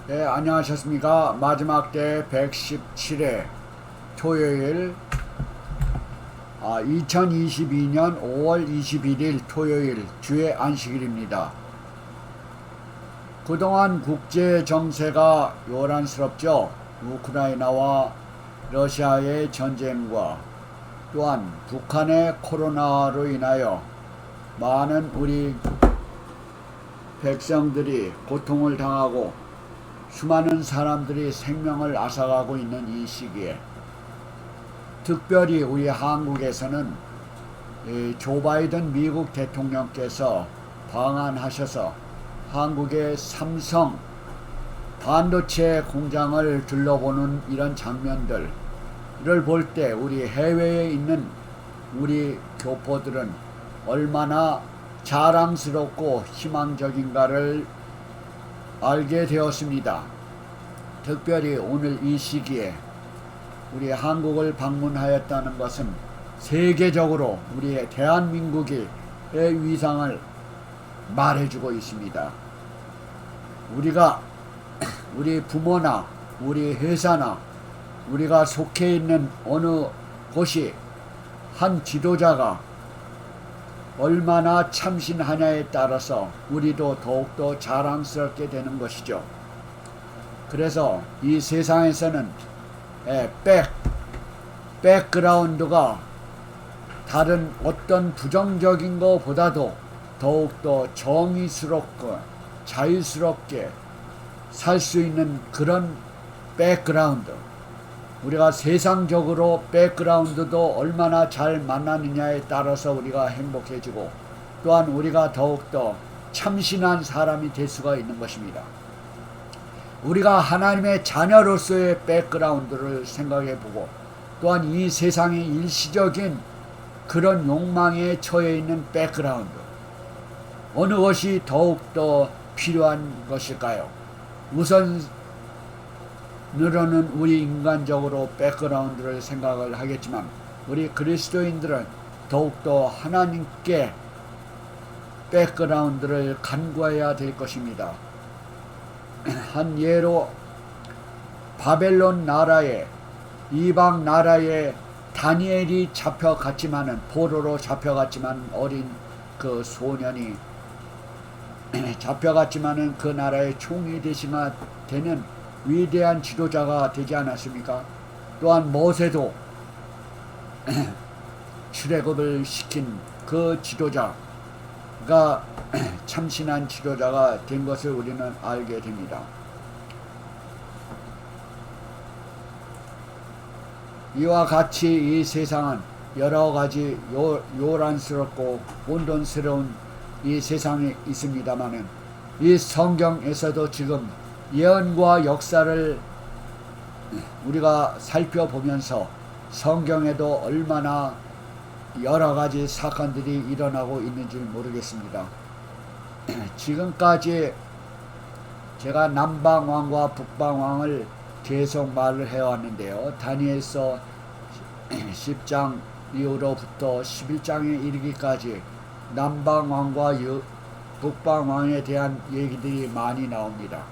네, 안녕하셨습니까? 마지막 때 117회 토요일 2022년 5월 21일 토요일 주의 안식일입니다. 그동안 국제 정세가 요란스럽죠. 우크라이나와 러시아의 전쟁과 또한 북한의 코로나로 인하여 많은 우리 백성들이 고통을 당하고 수많은 사람들이 생명을 앗아가고 있는 이 시기에 특별히 우리 한국에서는 조 바이든 미국 대통령께서 방한하셔서 한국의 삼성 반도체 공장을 둘러보는 이런 장면들을 볼 때 우리 해외에 있는 우리 교포들은 얼마나 자랑스럽고 희망적인가를 알게 되었습니다. 특별히 오늘 이 시기에 우리 한국을 방문하였다는 것은 세계적으로 우리 대한민국의 위상을 말해주고 있습니다. 우리 부모나 우리 회사나 우리가 속해 있는 어느 곳이 한 지도자가 얼마나 참신하냐에 따라서 우리도 더욱더 자랑스럽게 되는 것이죠. 그래서 이 세상에서는 백그라운드가 다른 어떤 부정적인 것보다도 더욱더 정의스럽고 자유스럽게 살 수 있는 그런 백그라운드, 우리가 세상적으로 백그라운드도 얼마나 잘 만나느냐에 따라서 우리가 행복해지고 또한 우리가 더욱더 참신한 사람이 될 수가 있는 것입니다. 우리가 하나님의 자녀로서의 백그라운드를 생각해보고 또한 이 세상의 일시적인 그런 욕망에 처해 있는 백그라운드, 어느 것이 더욱더 필요한 것일까요? 우선으로는 우리 인간적으로 백그라운드를 생각을 하겠지만 우리 그리스도인들은 더욱더 하나님께 백그라운드를 간구해야 될 것입니다. 한 예로 바벨론 나라에, 이방 나라에 다니엘이 잡혀갔지만은, 포로로 잡혀갔지만, 어린 그 소년이 잡혀갔지만은 그 나라의 총리 되시나 되는 위대한 지도자가 되지 않았습니까? 또한 모세도 출애굽을 시킨 그 지도자가 참신한 지도자가 된 것을 우리는 알게 됩니다. 이와 같이 이 세상은 여러 가지 요란스럽고 혼돈스러운 이 세상에 있습니다마는 이 성경에서도 지금 예언과 역사를 우리가 살펴보면서 성경에도 얼마나 여러 가지 사건들이 일어나고 있는지 모르겠습니다. 지금까지 제가 남방왕과 북방왕을 계속 말을 해왔는데요. 다니엘서 10장 이후로부터 11장에 이르기까지 남방왕과 북방왕에 대한 얘기들이 많이 나옵니다.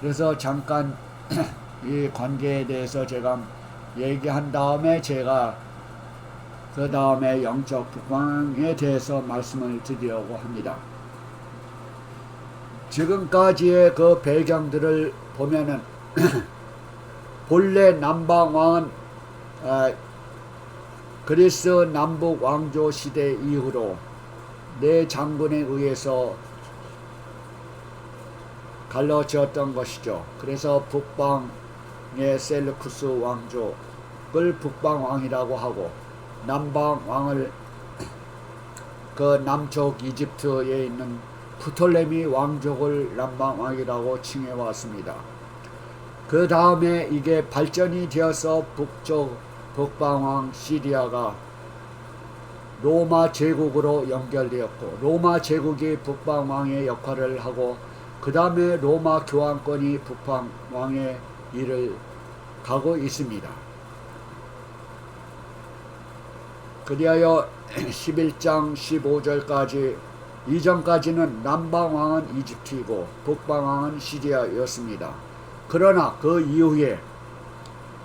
그래서 잠깐 이 관계에 대해서 제가 얘기한 다음에 제가 그 다음에 영적 북방에 대해서 말씀을 드리려고 합니다. 지금까지의 그 배경들을 보면은 본래 남방왕은 그리스 남북 왕조 시대 이후로 네 장군에 의해서 갈라지었던 것이죠. 그래서 북방의 셀루쿠스 왕족을 북방왕이라고 하고 남방왕을 그 남쪽 이집트에 있는 프톨레미 왕족을 남방왕이라고 칭해왔습니다. 그 다음에 이게 발전이 되어서 북방왕 시리아가 로마 제국으로 연결되었고 로마 제국이 북방왕의 역할을 하고 그 다음에 로마 교황권이 북방왕의 일을 가고 있습니다. 그리하여 11장 15절까지 이전까지는 남방왕은 이집트이고 북방왕은 시리아였습니다. 그러나 그 이후에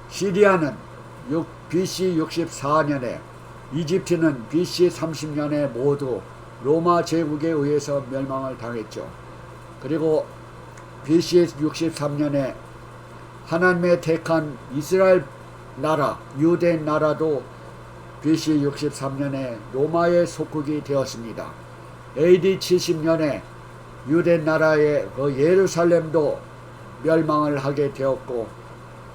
시리아는 BC 64년에, 이집트는 BC 30년에 모두 로마 제국에 의해서 멸망을 당했죠. 그리고 BC 63년에 하나님의 택한 이스라엘 나라, 유대 나라도 BC 63년에 로마의 속국이 되었습니다. AD 70년에 유대 나라의 그 예루살렘도 멸망을 하게 되었고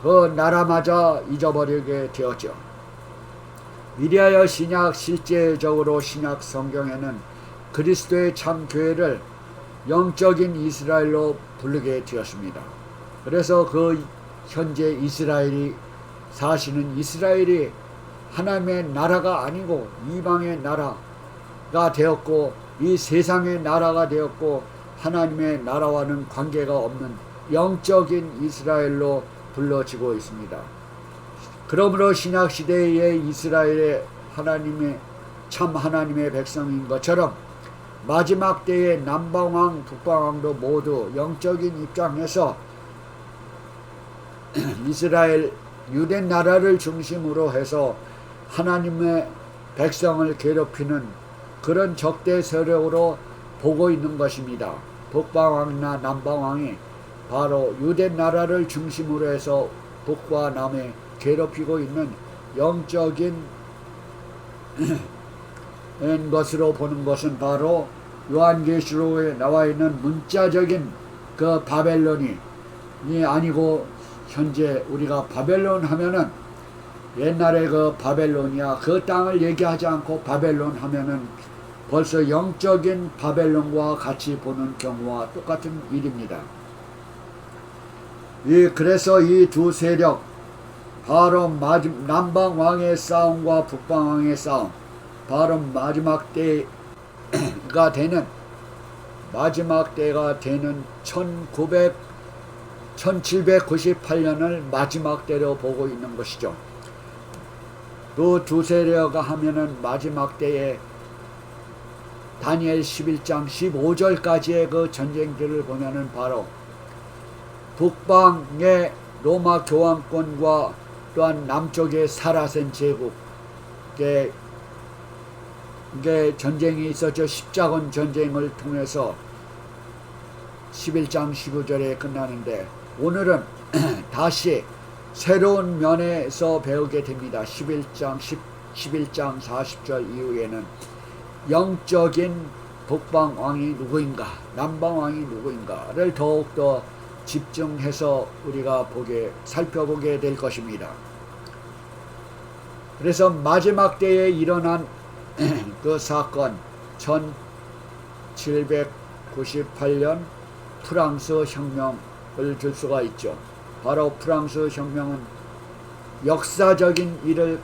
그 나라마저 잊어버리게 되었죠. 이리하여 실제적으로 신약 성경에는 그리스도의 참 교회를 영적인 이스라엘로 부르게 되었습니다. 그래서 그 현재 이스라엘이 사시는 이스라엘이 하나님의 나라가 아니고 이방의 나라가 되었고 이 세상의 나라가 되었고 하나님의 나라와는 관계가 없는 영적인 이스라엘로 불러지고 있습니다. 그러므로 신약시대의 이스라엘의 하나님의 참 하나님의 백성인 것처럼 마지막 때의 남방왕 북방왕도 모두 영적인 입장에서 이스라엘 유대 나라를 중심으로 해서 하나님의 백성을 괴롭히는 그런 적대 세력으로 보고 있는 것입니다. 북방왕이나 남방왕이 바로 유대 나라를 중심으로 해서 북과 남에 괴롭히고 있는 영적인 것으로 보는 것은 바로 요한계시록에 나와 있는 문자적인 그 바벨론이 아니고 현재 우리가 바벨론 하면은 옛날에 그 바벨론이야 그 땅을 얘기하지 않고 바벨론 하면은 벌써 영적인 바벨론과 같이 보는 경우와 똑같은 일입니다. 그래서 이 두 세력 바로 남방왕의 싸움과 북방왕의 싸움, 바로 마지막 때가 되는 1798년을 마지막 때로 보고 있는 것이죠. 그 두 세력가 하면은 마지막 때에 다니엘 11장 15절까지의 그 전쟁들을 보면은 바로 북방의 로마 교황권과 또한 남쪽의 사라센 제국의 전쟁이 있었죠. 십자군 전쟁을 통해서 11장 15절에 끝나는데 오늘은 다시 새로운 면에서 배우게 됩니다. 11장 40절 이후에는 영적인 북방왕이 누구인가 남방왕이 누구인가를 더욱더 집중해서 우리가 살펴보게 될 것입니다. 그래서 마지막 때에 일어난 그 사건 1798년 프랑스 혁명을 들 수가 있죠. 바로 프랑스 혁명은 역사적인 일을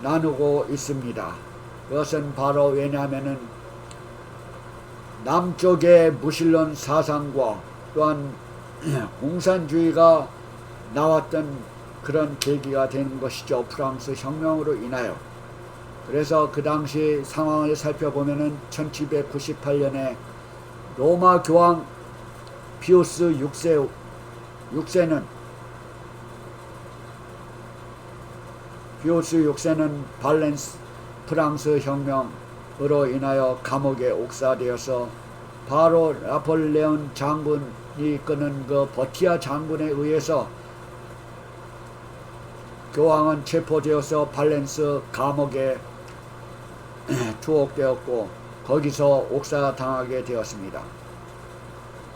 나누고 있습니다. 그것은 바로 왜냐하면은 남쪽의 무신론 사상과 또한 공산주의가 나왔던 그런 계기가 되는 것이죠. 프랑스 혁명으로 인하여. 그래서 그 당시 상황을 살펴보면은 1798년에 로마 교황 피우스 6세는 발렌스 프랑스 혁명으로 인하여 감옥에 옥사되어서 바로 나폴레옹 장군이 이끄는 그 버티아 장군에 의해서 교황은 체포되어서 발렌스 감옥에 투옥되었고 거기서 옥사당하게 되었습니다.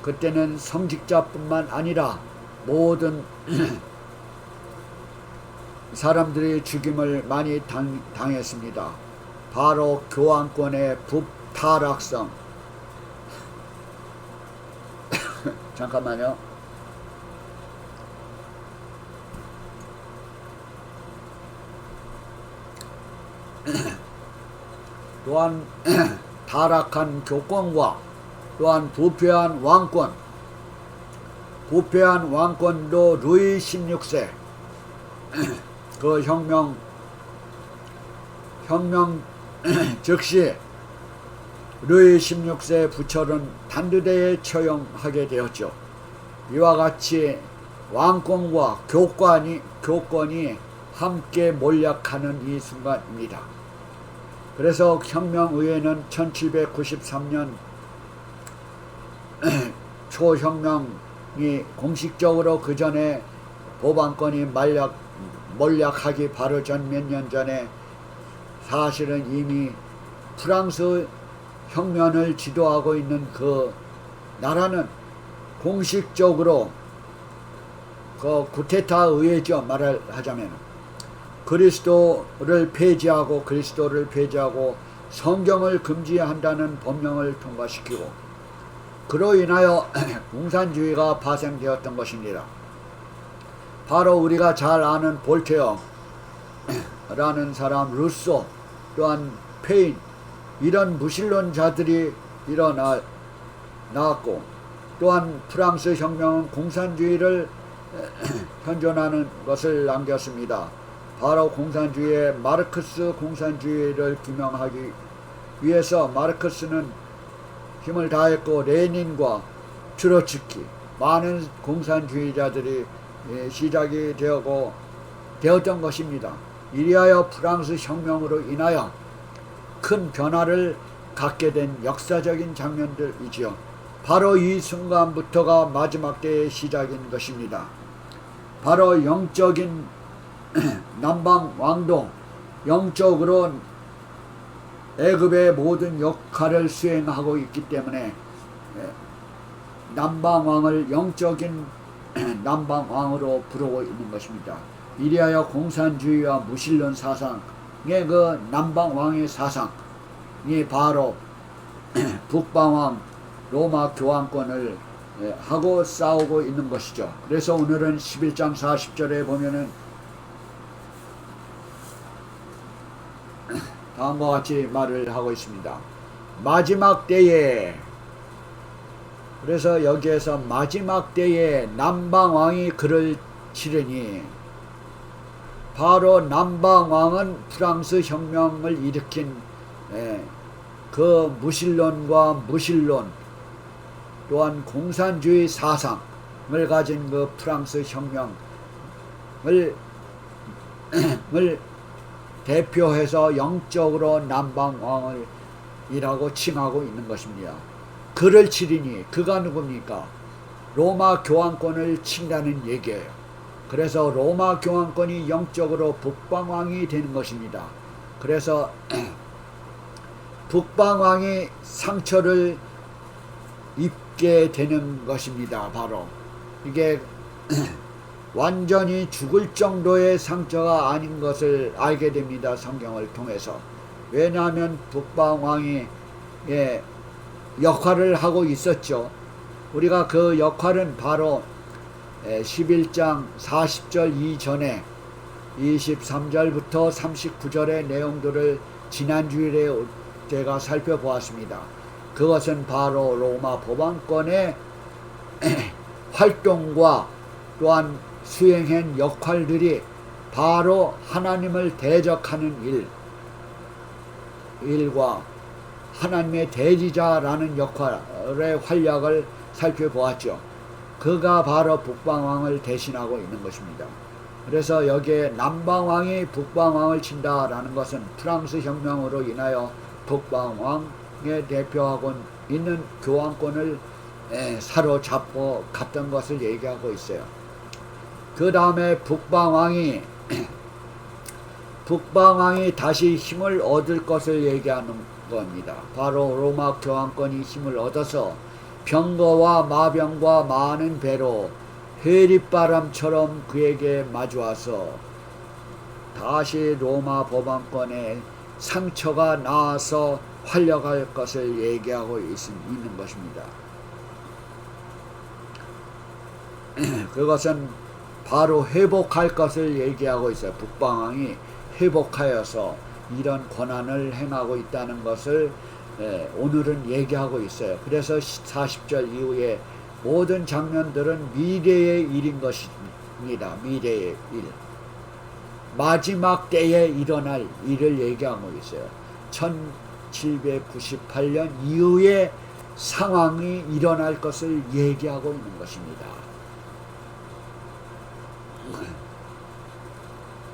그때는 성직자뿐만 아니라 모든 사람들이 죽임을 많이 당했습니다. 바로 교황권의 북타락성. 잠깐만요. 또한 타락한 교권과 또한 부패한 왕권도 루이 16세 그 혁명 즉시 루이 16세 부철은 단두대에 처형하게 되었죠. 이와 같이 왕권과 교권이 함께 몰약하는 이 순간입니다. 그래서 혁명의회는 1793년 초혁명이 공식적으로 그 전에 법안권이 몰약하기 바로 전 몇 년 전에 사실은 이미 프랑스 혁명을 지도하고 있는 그 나라는 공식적으로 그 쿠데타 의회죠. 말을 하자면 그리스도를 폐지하고 성경을 금지한다는 법령을 통과시키고 그로 인하여 공산주의가 파생되었던 것입니다. 바로 우리가 잘 아는 볼테어라는 사람, 루소, 또한 페인, 이런 무신론자들이 나왔고, 또한 프랑스 혁명은 공산주의를 현존하는 것을 남겼습니다. 바로 공산주의의 마르크스 공산주의를 규명하기 위해서 마르크스는 힘을 다했고, 레닌과 트로츠키, 많은 공산주의자들이 시작이 되었던 것입니다. 이리하여 프랑스 혁명으로 인하여 큰 변화를 갖게 된 역사적인 장면들이지요. 바로 이 순간부터가 마지막 때의 시작인 것입니다. 바로 영적인 남방 왕도 영적으로 애굽의 모든 역할을 수행하고 있기 때문에 남방왕을 영적인 남방왕으로 부르고 있는 것입니다. 이리하여 공산주의와 무신론 사상의 그 남방왕의 사상이 바로 북방왕 로마 교황권을 하고 싸우고 있는 것이죠. 그래서 오늘은 11장 40절에 보면은 다음과 같이 말을 하고 있습니다. 마지막 때에, 그래서 여기에서 마지막 때에 남방왕이 그를 치르니, 바로 남방왕은 프랑스 혁명을 일으킨 그 무신론과 무신론, 또한 공산주의 사상을 가진 그 프랑스 혁명을 대표해서 영적으로 남방왕을 이라고 칭하고 있는 것입니다. 그를 치리니, 그가 누굽니까? 로마 교황권을 친다는 얘기예요. 그래서 로마 교황권이 영적으로 북방왕이 되는 것입니다. 그래서 북방왕이 상처를 입게 되는 것입니다. 바로 이게 완전히 죽을 정도의 상처가 아닌 것을 알게 됩니다. 성경을 통해서. 왜냐하면 북방왕이 역할을 하고 있었죠. 우리가 그 역할은 바로 11장 40절 이전에 23절부터 39절의 내용들을 지난 주일에 제가 살펴보았습니다. 그것은 바로 로마 법왕권의 활동과 또한 수행한 역할들이 바로 하나님을 대적하는 일과 하나님의 대지자라는 역할의 활약을 살펴보았죠. 그가 바로 북방왕을 대신하고 있는 것입니다. 그래서 여기에 남방왕이 북방왕을 친다라는 것은 프랑스 혁명으로 인하여 북방왕에 대표하고 있는 교황권을 사로잡고 갔던 것을 얘기하고 있어요. 그 다음에 북방왕이 다시 힘을 얻을 것을 얘기하는 겁니다. 바로 로마 교황권이 힘을 얻어서 병거와 마병과 많은 배로 해릿바람처럼 그에게 마주와서 다시 로마 법왕권에 상처가 나서 활약할 것을 얘기하고 있는 것입니다. 그것은 바로 회복할 것을 얘기하고 있어요. 북방왕이 회복하여서 이런 권한을 행하고 있다는 것을 오늘은 얘기하고 있어요. 그래서 40절 이후에 모든 장면들은 미래의 일인 것입니다. 미래의 일. 마지막 때에 일어날 일을 얘기하고 있어요. 1798년 이후의 상황이 일어날 것을 얘기하고 있는 것입니다.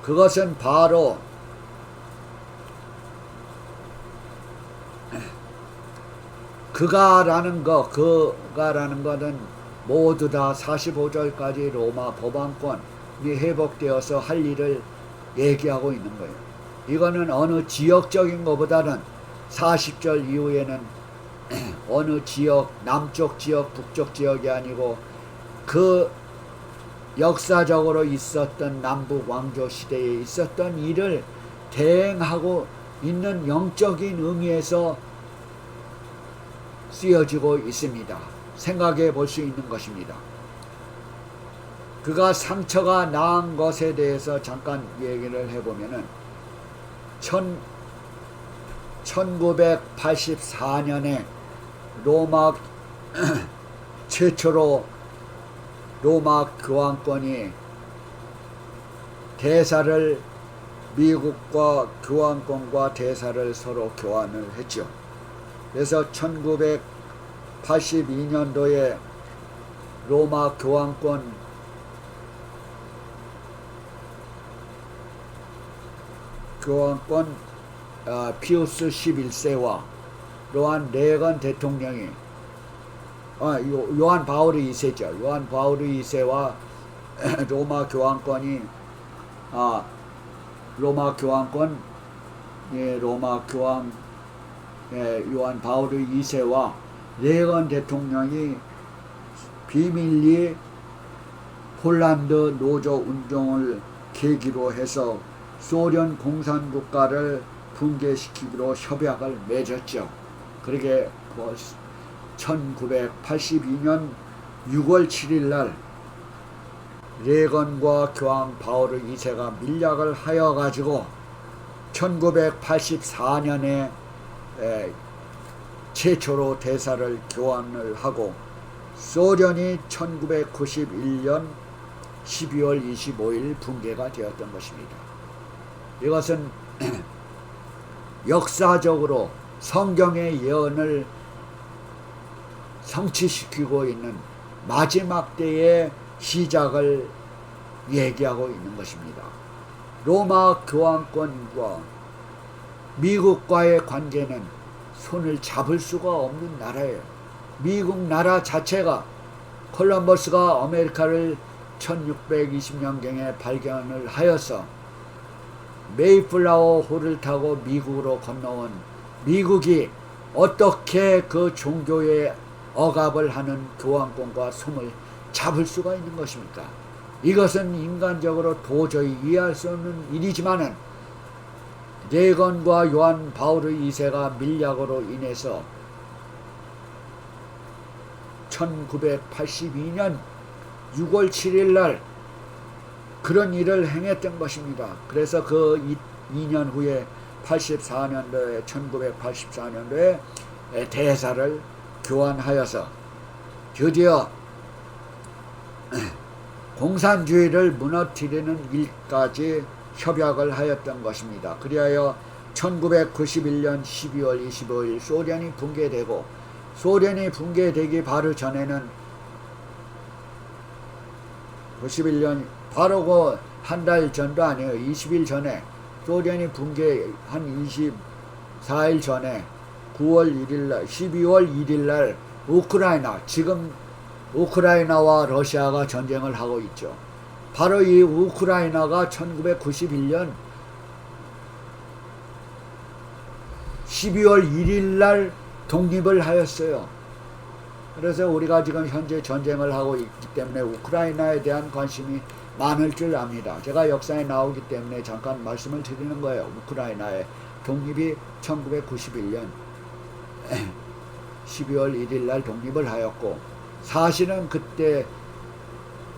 그것은 바로 그가라는 거는 모두 다 45절까지 로마 법왕권이 회복되어서 할 일을 얘기하고 있는 거예요. 이거는 어느 지역적인 것보다는 40절 이후에는 어느 지역, 남쪽 지역, 북쪽 지역이 아니고 그 역사적으로 있었던 남북 왕조 시대에 있었던 일을 대행하고 있는 영적인 의미에서 쓰여지고 있습니다. 생각해 볼 수 있는 것입니다. 그가 상처가 나은 것에 대해서 잠깐 얘기를 해보면은 1984년에 로마 최초로 로마 교황권이 대사를 미국과 교황권과 대사를 서로 교환을 했죠. 그래서 1982년도에 로마 교황권 피우스 11세와 레건 대통령이 요한 바오르 2세죠. 요한 바오르 2세와 로마 교황권 요한 바오르 2세와 레건 대통령이 비밀리 폴란드 노조 운동을 계기로 해서 소련 공산국가를 붕괴시키기로 협약을 맺었죠. 그러게 1982년 6월 7일 날 레건과 교황 바오르 2세가 밀약을 하여 가지고 1984년에 최초로 대사를 교환을 하고 소련이 1991년 12월 25일 붕괴가 되었던 것입니다. 이것은 역사적으로 성경의 예언을 성취시키고 있는 마지막 때의 시작을 얘기하고 있는 것입니다. 로마 교황권과 미국과의 관계는 손을 잡을 수가 없는 나라예요. 미국 나라 자체가 콜럼버스가 아메리카를 1620년경에 발견을 하여서 메이플라워 호를 타고 미국으로 건너온 미국이 어떻게 그 종교에 억압을 하는 교황권과 손을 잡을 수가 있는 것입니까? 이것은 인간적으로 도저히 이해할 수 없는 일이지만은 레건과 요한 바오르 2세가 밀약으로 인해서 1982년 6월 7일 날 그런 일을 행했던 것입니다. 그래서 그 2년 후에 1984년도에 대사를 교환하여서 드디어 공산주의를 무너뜨리는 일까지 협약을 하였던 것입니다. 그리하여 1991년 12월 25일 소련이 붕괴되고 소련이 붕괴되기 바로 전에는 91년 바로 그 한 달 전도 아니에요. 20일 전에 소련이 붕괴 한 24일 전에 9월 1일 날 12월 1일 날 우크라이나 지금 우크라이나와 러시아가 전쟁을 하고 있죠. 바로 이 우크라이나가 1991년 12월 1일 날 독립을 하였어요. 그래서 우리가 지금 현재 전쟁을 하고 있기 때문에 우크라이나에 대한 관심이 많을 줄 압니다. 제가 역사에 나오기 때문에 잠깐 말씀을 드리는 거예요. 우크라이나의 독립이 1991년 12월 1일 날 독립을 하였고 사실은 그때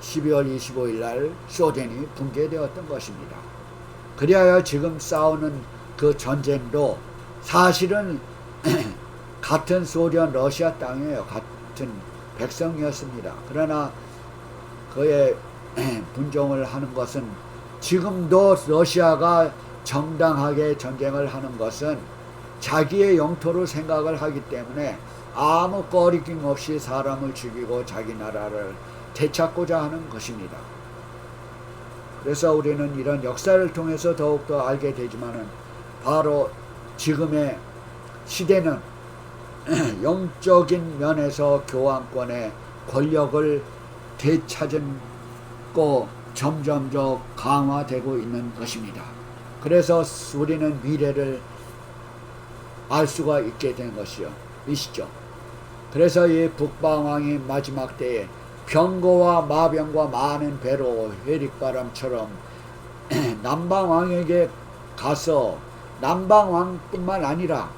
12월 25일 날 소련이 붕괴되었던 것입니다. 그리하여 지금 싸우는 그 전쟁도 사실은 같은 소련 러시아 땅이에요. 같은 백성이었습니다. 그러나 그의 분종을 하는 것은 지금도 러시아가 정당하게 전쟁을 하는 것은 자기의 영토로 생각을 하기 때문에 아무 꺼리낌 없이 사람을 죽이고 자기 나라를 되찾고자 하는 것입니다. 그래서 우리는 이런 역사를 통해서 더욱더 알게 되지만은 바로 지금의 시대는 영적인 면에서 교황권의 권력을 되찾고 점점 더 강화되고 있는 것입니다. 그래서 우리는 미래를 알 수가 있게 된 것이죠. 그래서 이 북방왕이 마지막 때에 병거와 마병과 많은 배로 회릭바람처럼 남방왕에게 가서 남방왕뿐만 아니라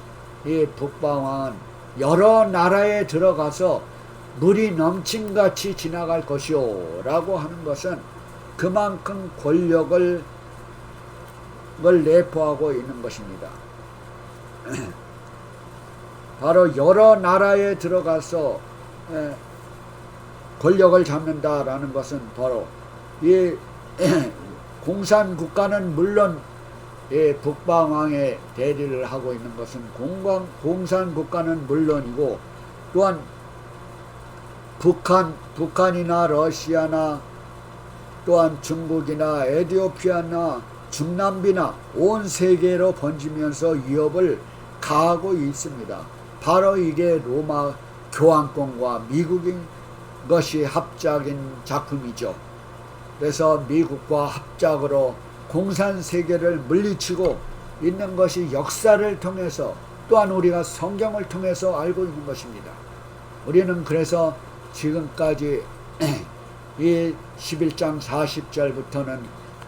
이 북방왕은 여러 나라에 들어가서 물이 넘친같이 지나갈 것이오 라고 하는 것은 그만큼 권력을 내포하고 있는 것입니다. 바로 여러 나라에 들어가서 권력을 잡는다라는 것은 바로 이 공산국가는 물론 북방왕의 대리를 하고 있는 것은 공산국가는 물론이고 또한 북한이나 러시아나 또한 중국이나 에티오피아나 중남미나 온 세계로 번지면서 위협을 가하고 있습니다. 바로 이게 로마 교황권과 미국인 것이 합작인 작품이죠. 그래서 미국과 합작으로 공산세계를 물리치고 있는 것이 역사를 통해서 또한 우리가 성경을 통해서 알고 있는 것입니다. 우리는 그래서 지금까지 이 11장 40절부터는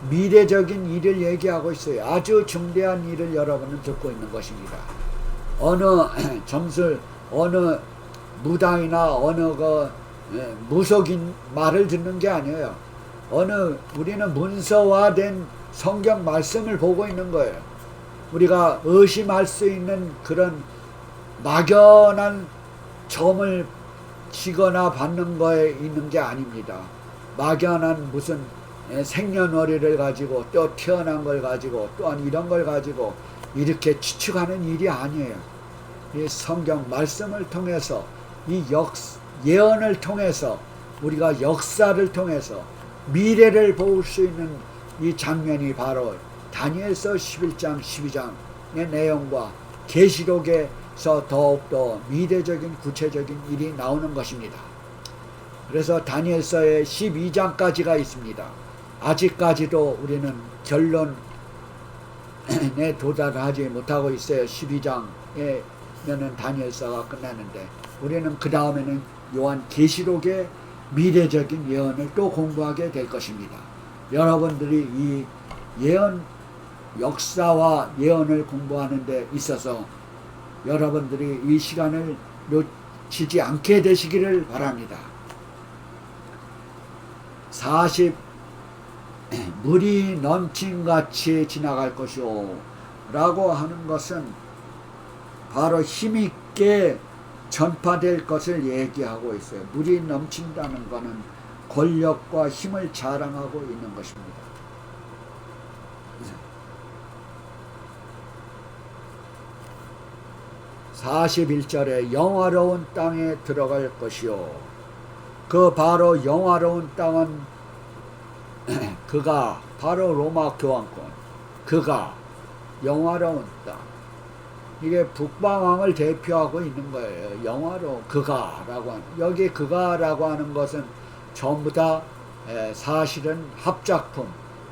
미래적인 일을 얘기하고 있어요. 아주 중대한 일을 여러분은 듣고 있는 것입니다. 어느 점술, 어느 무당이나 어느 무속인 말을 듣는 게 아니에요. 우리는 문서화된 성경 말씀을 보고 있는 거예요. 우리가 의심할 수 있는 그런 막연한 점을 치거나 받는 거에 있는 게 아닙니다. 막연한 무슨 생년월일을 가지고 또 태어난 걸 가지고 또한 이런 걸 가지고 이렇게 추측하는 일이 아니에요. 이 성경 말씀을 통해서 이 예언을 통해서 우리가 역사를 통해서 미래를 볼 수 있는 이 장면이 바로 다니엘서 11장 12장의 내용과 계시록에서 더욱더 미래적인 구체적인 일이 나오는 것입니다. 그래서 다니엘서에 12장까지가 있습니다. 아직까지도 우리는 결론에 도달하지 못하고 있어요. 12장에면은 다니엘서가 끝나는데 우리는 그 다음에는 요한 계시록의 미래적인 예언을 또 공부하게 될 것입니다. 여러분들이 이 예언 역사와 예언을 공부하는 데 있어서 여러분들이 이 시간을 놓치지 않게 되시기를 바랍니다. 물이 넘친같이 지나갈 것이오 라고 하는 것은 바로 힘있게 전파될 것을 얘기하고 있어요. 물이 넘친다는 것은 권력과 힘을 자랑하고 있는 것입니다. 41절에 영화로운 땅에 들어갈 것이요. 그 바로 영화로운 땅은 그가 바로 로마 교황권, 그가 영화로운 땅. 이게 북방왕을 대표하고 있는 거예요. 영화로 그가라고 하는, 여기 그가라고 하는 것은 전부 다 사실은 합작품,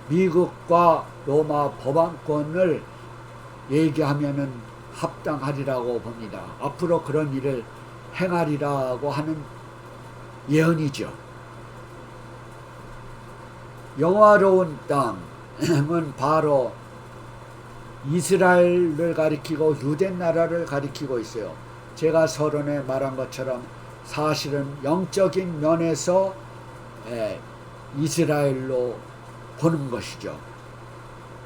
미국과 로마 법왕권을 얘기하면은 합당하리라고 봅니다. 앞으로 그런 일을 행하리라고 하는 예언이죠. 영화로운 땅은 바로 이스라엘을 가리키고 유대 나라를 가리키고 있어요. 제가 서론에 말한 것처럼 사실은 영적인 면에서 이스라엘로 보는 것이죠.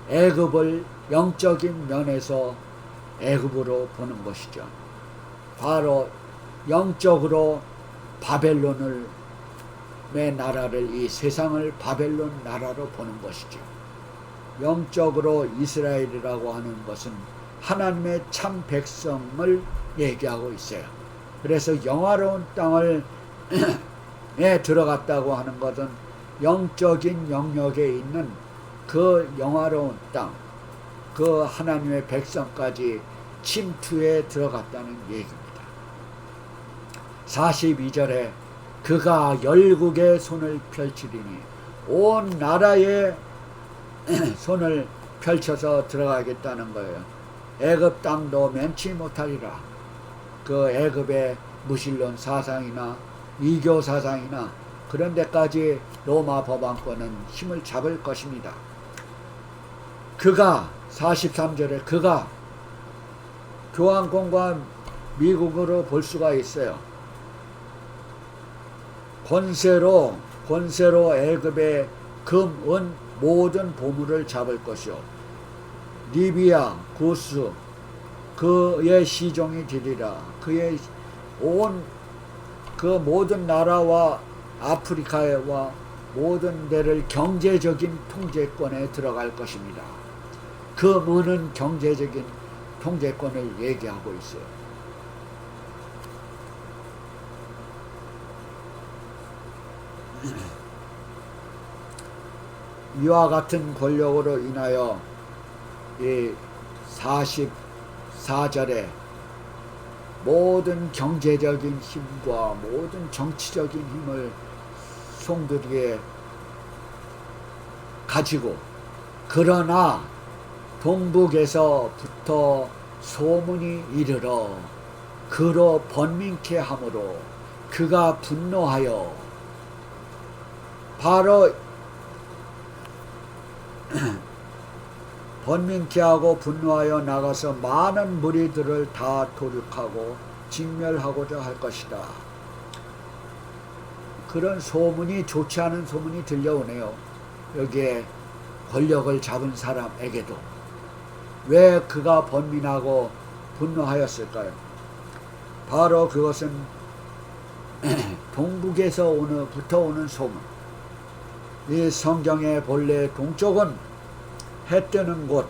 애굽을 영적인 면에서 애굽으로 보는 것이죠. 바로 영적으로 바벨론의 나라를, 이 세상을 바벨론 나라로 보는 것이죠. 영적으로 이스라엘이라고 하는 것은 하나님의 참 백성을 얘기하고 있어요. 그래서 영화로운 땅을 에 들어갔다고 하는 것은 영적인 영역에 있는 그 영화로운 땅, 그 하나님의 백성까지 침투에 들어갔다는 얘기입니다. 42절에 그가 열국의 손을 펼치리니 온 나라에 손을 펼쳐서 들어가겠다는 거예요. 애굽 땅도 면치 못하리라. 그 애굽의 무신론 사상이나 이교 사상이나 그런 데까지 로마 법왕권은 힘을 잡을 것입니다. 그가 43절에 그가 교황권과 미국으로 볼 수가 있어요. 권세로 애굽의 금, 은 모든 보물을 잡을 것이요 리비아, 구스 그의 시종이 되리라. 그의 온 그 모든 나라와 아프리카와 모든 데를 경제적인 통제권에 들어갈 것입니다. 그 문은 경제적인 통제권을 얘기하고 있어요. 이와 같은 권력으로 인하여 이 44절에 모든 경제적인 힘과 모든 정치적인 힘을 송두리에 가지고 그러나 동북에서부터 소문이 이르러 그로 번민케 하므로 그가 분노하여 바로 번민케 하고 분노하여 나가서 많은 무리들을 다 도륙하고 진멸하고자 할 것이다. 그런 소문이 좋지 않은 소문이 들려오네요. 여기에 권력을 잡은 사람에게도. 왜 그가 번민하고 분노하였을까요? 바로 그것은 동북에서 오는 소문. 이 성경의 본래 동쪽은 해 뜨는 곳,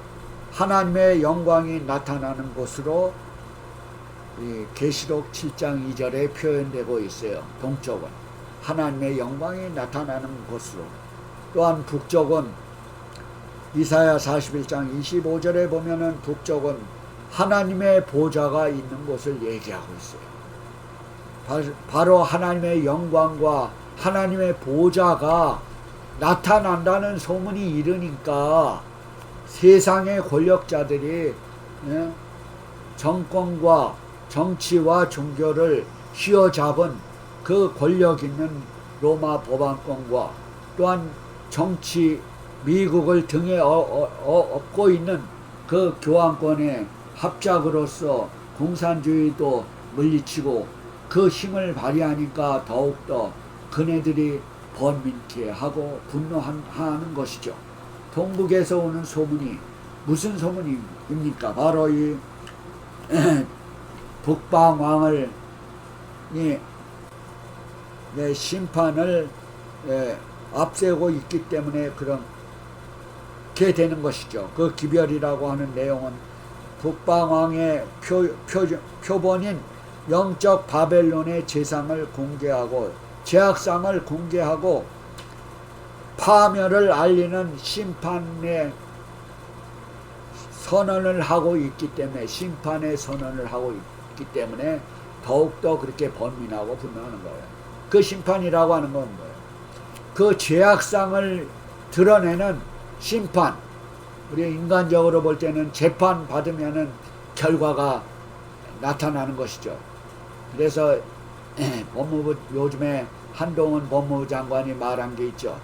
하나님의 영광이 나타나는 곳으로 이 계시록 7장 2절에 표현되고 있어요. 동쪽은 하나님의 영광이 나타나는 곳으로. 또한 북쪽은 이사야 41장 25절에 보면은 북쪽은 하나님의 보좌가 있는 곳을 얘기하고 있어요. 바로 하나님의 영광과 하나님의 보좌가 나타난다는 소문이 이르니까 세상의 권력자들이 정권과 정치와 종교를 휘어잡은 그 권력 있는 로마 법왕권과 또한 정치 미국을 등에 업고 있는 그 교황권의 합작으로서 공산주의도 물리치고 그 힘을 발휘하니까 더욱더 그네들이 번민케 하고 분노하는 것이죠. 동북에서 오는 소문이 무슨 소문입니까? 바로 이 북방왕을 심판을 앞세우고 있기 때문에 그렇게 되는 것이죠. 그 기별이라고 하는 내용은 북방왕의 표본인 영적 바벨론의 제상을 공개하고 제약상을 공개하고 파멸을 알리는 심판의 선언을 하고 있기 때문에 심판의 선언을 하고 있기 때문에 더욱더 그렇게 번민하고 분노하는 거예요. 그 심판이라고 하는 건 뭐예요? 그 죄악상을 드러내는 심판. 우리 인간적으로 볼 때는 재판 받으면은 결과가 나타나는 것이죠. 그래서 법무부 요즘에 한동훈 법무부 장관이 말한 게 있죠.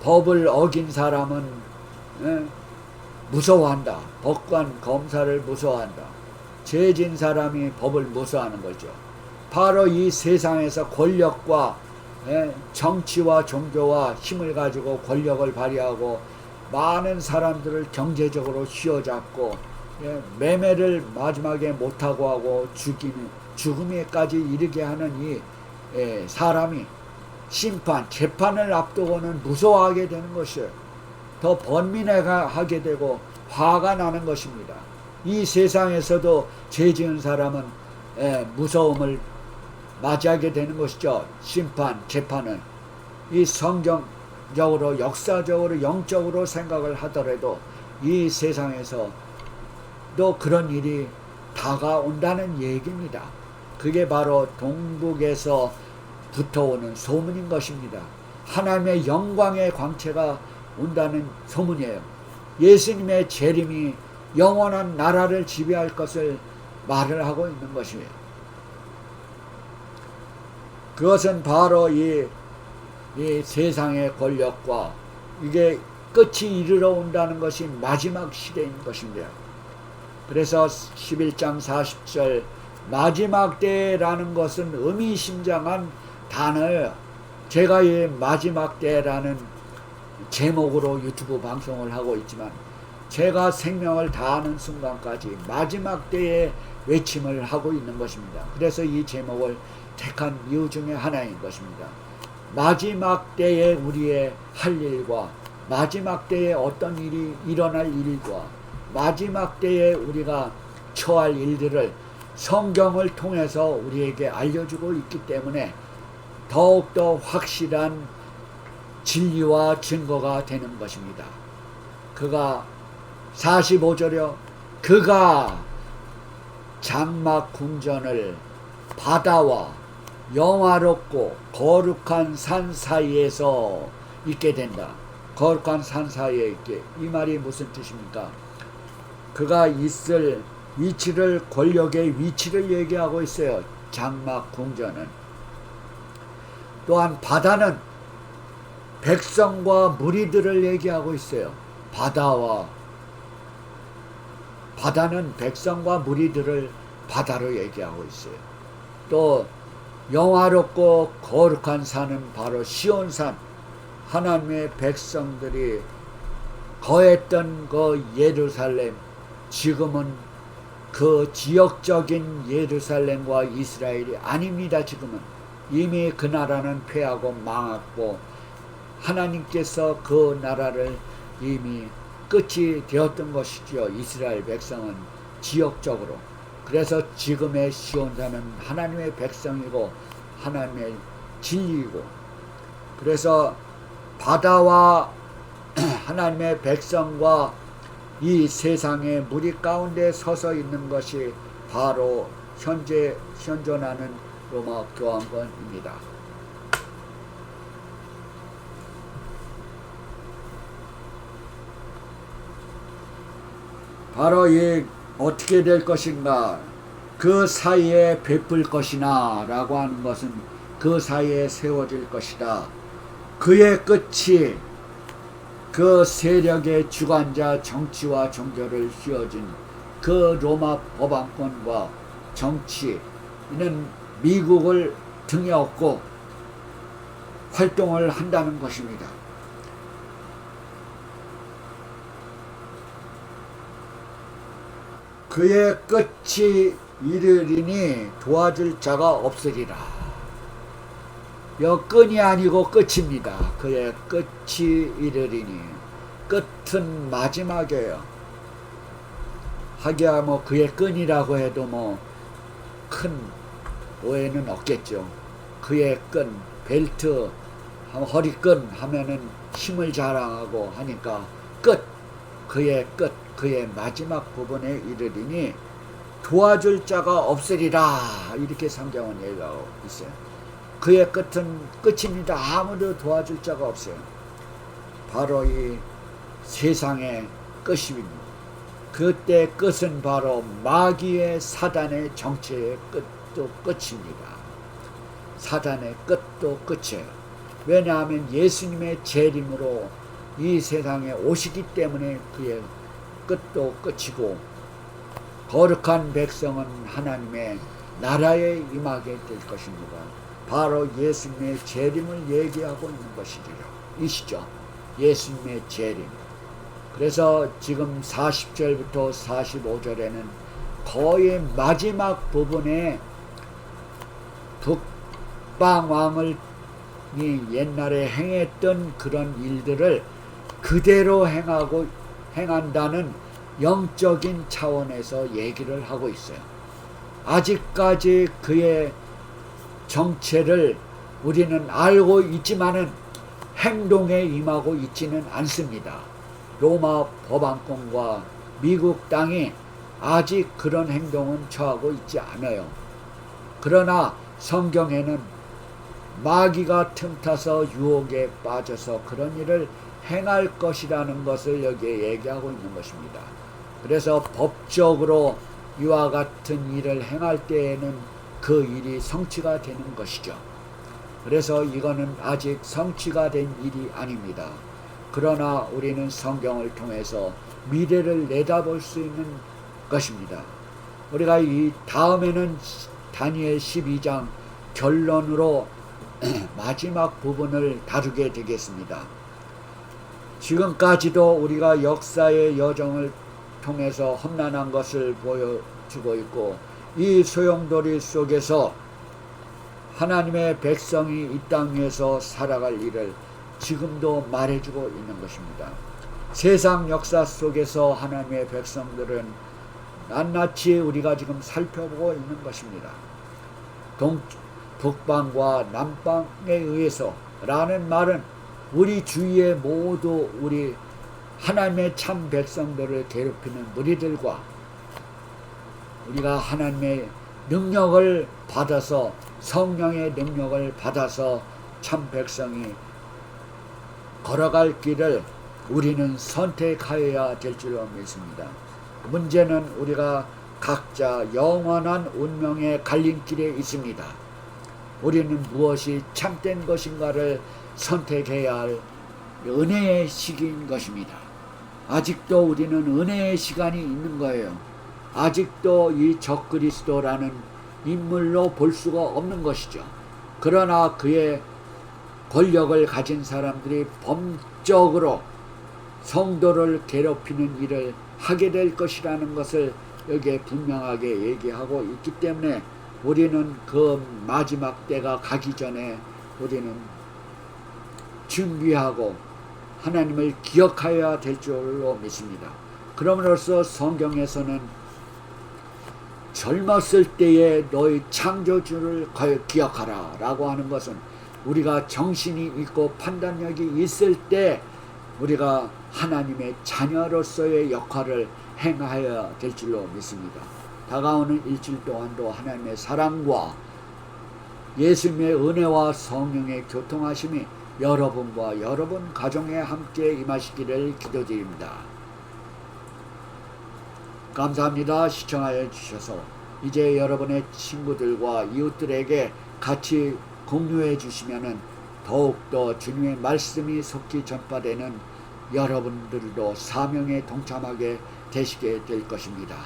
법을 어긴 사람은 무서워한다. 법관, 검사를 무서워한다. 죄진 사람이 법을 무서워하는 거죠. 바로 이 세상에서 권력과 정치와 종교와 힘을 가지고 권력을 발휘하고 많은 사람들을 경제적으로 휘어잡고 매매를 마지막에 못하고 하고 죽음에까지 이르게 하는 이 사람이 심판, 재판을 앞두고는 무서워하게 되는 것이에요. 더 번민하게 되고 화가 나는 것입니다. 이 세상에서도 죄 지은 사람은 무서움을 맞이하게 되는 것이죠. 심판, 재판은. 이 성경적으로, 역사적으로, 영적으로 생각을 하더라도 이 세상에서도 그런 일이 다가온다는 얘기입니다. 그게 바로 동북에서 붙어오는 소문인 것입니다. 하나님의 영광의 광채가 온다는 소문이에요. 예수님의 재림이 영원한 나라를 지배할 것을 말을 하고 있는 것이에요. 그것은 바로 이 세상의 권력과 이게 끝이 이르러 온다는 것이 마지막 시대인 것입니다. 그래서 11장 40절 마지막 때라는 것은 의미심장한 단어예요. 제가 이 마지막 때라는 제목으로 유튜브 방송을 하고 있지만 제가 생명을 다하는 순간까지 마지막 때의 외침을 하고 있는 것입니다. 그래서 이 제목을 택한 이유 중에 하나인 것입니다. 마지막 때에 우리의 할 일과 마지막 때에 어떤 일이 일어날 일과 마지막 때에 우리가 처할 일들을 성경을 통해서 우리에게 알려주고 있기 때문에 더욱더 확실한 진리와 증거가 되는 것입니다. 그가 45절이요. 그가 장막 궁전을 바다와 영화롭고 거룩한 산 사이에서 있게 된다. 거룩한 산 사이에 있게. 이 말이 무슨 뜻입니까? 그가 있을 위치를, 권력의 위치를 얘기하고 있어요. 장막 궁전은. 또한 바다는 백성과 무리들을 얘기하고 있어요. 바다는 백성과 무리들을 바다로 얘기하고 있어요. 또 영화롭고 거룩한 산은 바로 시온산, 하나님의 백성들이 거했던 그 예루살렘, 지금은 그 지역적인 예루살렘과 이스라엘이 아닙니다. 지금은 이미 그 나라는 패하고 망했고 하나님께서 그 나라를 이미 끝이 되었던 것이지요. 이스라엘 백성은 지역적으로. 그래서 지금의 시온산은 하나님의 백성이고 하나님의 진리이고, 그래서 바다와 하나님의 백성과 이 세상의 무리 가운데 서서 있는 것이 바로 현재 현존하는 로마 교황권입니다. 바로 이 어떻게 될 것인가, 그 사이에 베풀 것이나 라고 하는 것은 그 사이에 세워질 것이다. 그의 끝이 그 세력의 주관자 정치와 종교를 휘어진 그 로마 법왕권과 정치는 미국을 등에 업고 활동을 한다는 것입니다. 그의 끝이 이르리니 도와줄 자가 없으리라. 끈이 아니고 끝입니다. 그의 끝이 이르리니. 끝은 마지막이에요. 하기야 뭐 그의 끈이라고 해도 뭐 큰 오해는 없겠죠. 그의 끈, 벨트, 허리끈 하면은 힘을 자랑하고 하니까 끝, 그의 끝, 그의 마지막 부분에 이르리니 도와줄 자가 없으리라. 이렇게 성경은 얘기하고 있어요. 그의 끝은 끝입니다. 아무도 도와줄 자가 없어요. 바로 이 세상의 끝입니다. 그때 끝은 바로 마귀의 사단의 정체의 끝도 끝입니다. 사단의 끝도 끝이에요. 왜냐하면 예수님의 재림으로 이 세상에 오시기 때문에 그의 끝도 끝이고, 거룩한 백성은 하나님의 나라에 임하게 될 것입니다. 바로 예수님의 재림을 얘기하고 있는 것이시죠. 예수님의 재림. 그래서 지금 40절부터 45절에는 거의 마지막 부분에 북방왕을 옛날에 행했던 그런 일들을 그대로 행한다는 영적인 차원에서 얘기를 하고 있어요. 아직까지 그의 정체를 우리는 알고 있지만은 행동에 임하고 있지는 않습니다. 로마 법안권과 미국 땅이 아직 그런 행동은 처하고 있지 않아요. 그러나 성경에는 마귀가 틈타서 유혹에 빠져서 그런 일을 행할 것이라는 것을 여기에 얘기하고 있는 것입니다. 그래서 법적으로 이와 같은 일을 행할 때에는 그 일이 성취가 되는 것이죠. 그래서 이거는 아직 성취가 된 일이 아닙니다. 그러나 우리는 성경을 통해서 미래를 내다볼 수 있는 것입니다. 우리가 이 다음에는 다니엘 12장 결론으로 마지막 부분을 다루게 되겠습니다. 지금까지도 우리가 역사의 여정을 통해서 험난한 것을 보여주고 있고, 이 소용돌이 속에서 하나님의 백성이 이 땅 위에서 살아갈 일을 지금도 말해주고 있는 것입니다. 세상 역사 속에서 하나님의 백성들은 낱낱이 우리가 지금 살펴보고 있는 것입니다. 북방과 남방에 의해서 라는 말은 우리 주위에 모두 우리 하나님의 참 백성들을 괴롭히는 무리들과 우리가 하나님의 능력을 받아서, 성령의 능력을 받아서 참 백성이 걸어갈 길을 우리는 선택하여야 될 줄로 믿습니다. 문제는 우리가 각자 영원한 운명의 갈림길에 있습니다. 우리는 무엇이 참된 것인가를 선택해야 할 은혜의 시기인 것입니다. 아직도 우리는 은혜의 시간이 있는 거예요. 아직도 이 적그리스도라는 인물로 볼 수가 없는 것이죠. 그러나 그의 권력을 가진 사람들이 범적으로 성도를 괴롭히는 일을 하게 될 것이라는 것을 여기에 분명하게 얘기하고 있기 때문에 우리는 그 마지막 때가 가기 전에 우리는 준비하고 하나님을 기억하여야 될 줄로 믿습니다. 그럼으로써 성경에서는 젊었을 때에 너희 창조주를 기억하라 라고 하는 것은 우리가 정신이 있고 판단력이 있을 때 우리가 하나님의 자녀로서의 역할을 행하여야 될 줄로 믿습니다. 다가오는 일주일 동안도 하나님의 사랑과 예수님의 은혜와 성령의 교통하심이 여러분과 여러분 가정에 함께 임하시기를 기도드립니다. 감사합니다. 시청하여 주셔서 이제 여러분의 친구들과 이웃들에게 같이 공유해 주시면은 더욱더 주님의 말씀이 속히 전파되는 여러분들도 사명에 동참하게 되시게 될 것입니다.